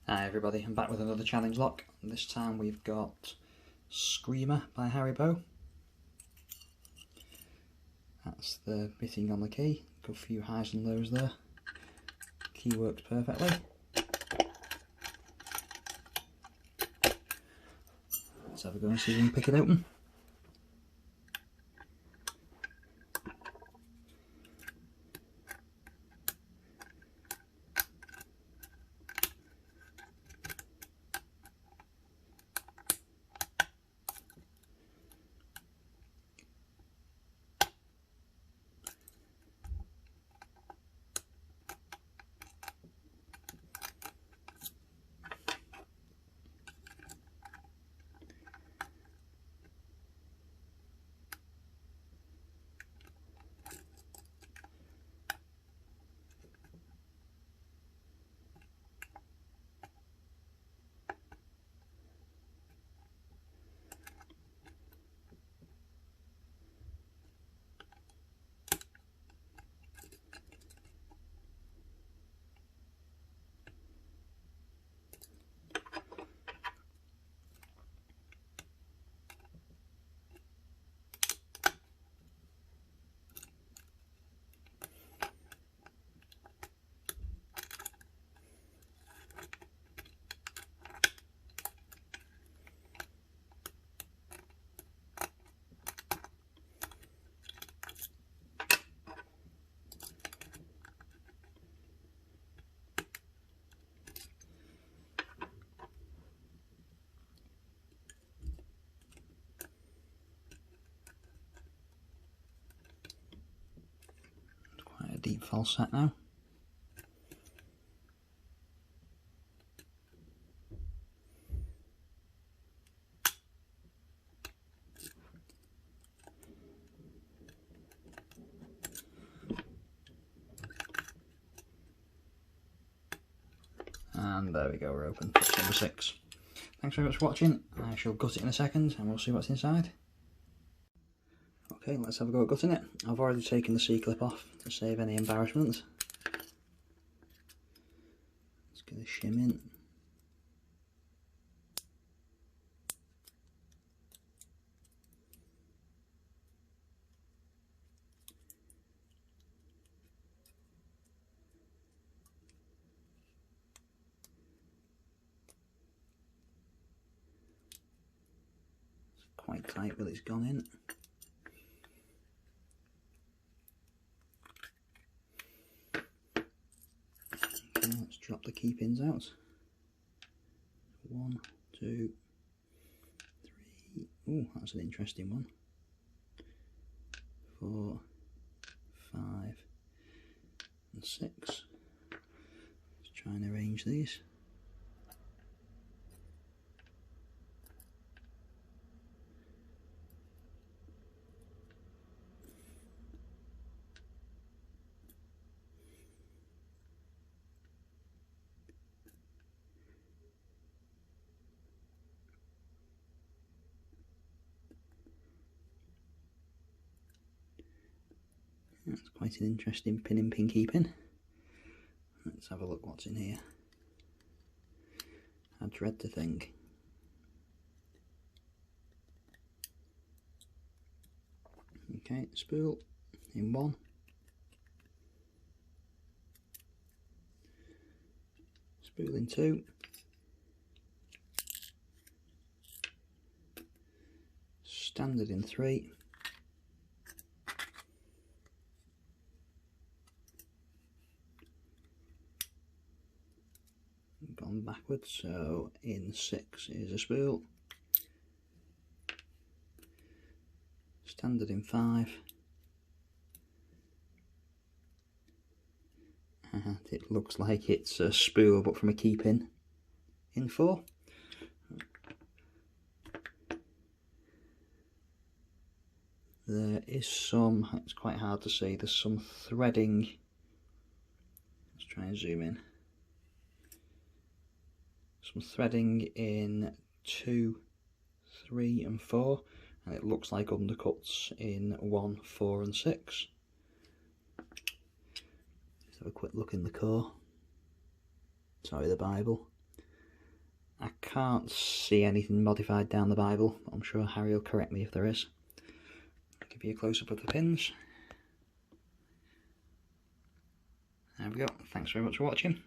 Hi everybody, I'm back with another challenge lock. This time we've got Screamer by Haribo. That's the bitting on the key. Good few highs and lows there. Key works perfectly. Let's have a go and see if we can pick it open. Quite a deep falset now. And there we go, we're open. That's number 6. Thanks very much for watching. I shall gut it in a second and we'll see what's inside. Okay, let's have a go at gutting it. I've already taken the C-clip off to save any embarrassment. Let's get a shim in. Quite tight, but it's gone in. Okay, let's drop the key pins out. 1, 2, 3. Oh, that's an interesting one. 4, 5, and 6. Let's try and arrange these. That's quite an interesting pin in pinky pin. Let's have a look what's in here. I dread to think. Okay, spool in 1. Spool in 2. Standard in 3. Gone backwards, so in 6 is a spool. Standard in 5. And it looks like it's a spool but from a key pin in 4. There is some, it's quite hard to see, there's some threading. Let's try and zoom in. Some threading in 2, 3 and 4, and it looks like undercuts in 1, 4 and 6. Let's have a quick look in the core. Sorry, the Bible. can't see anything modified down the Bible. I'm sure Harry will correct me if there is. I'll give you a close-up of the pins. There we go. Thanks very much for watching.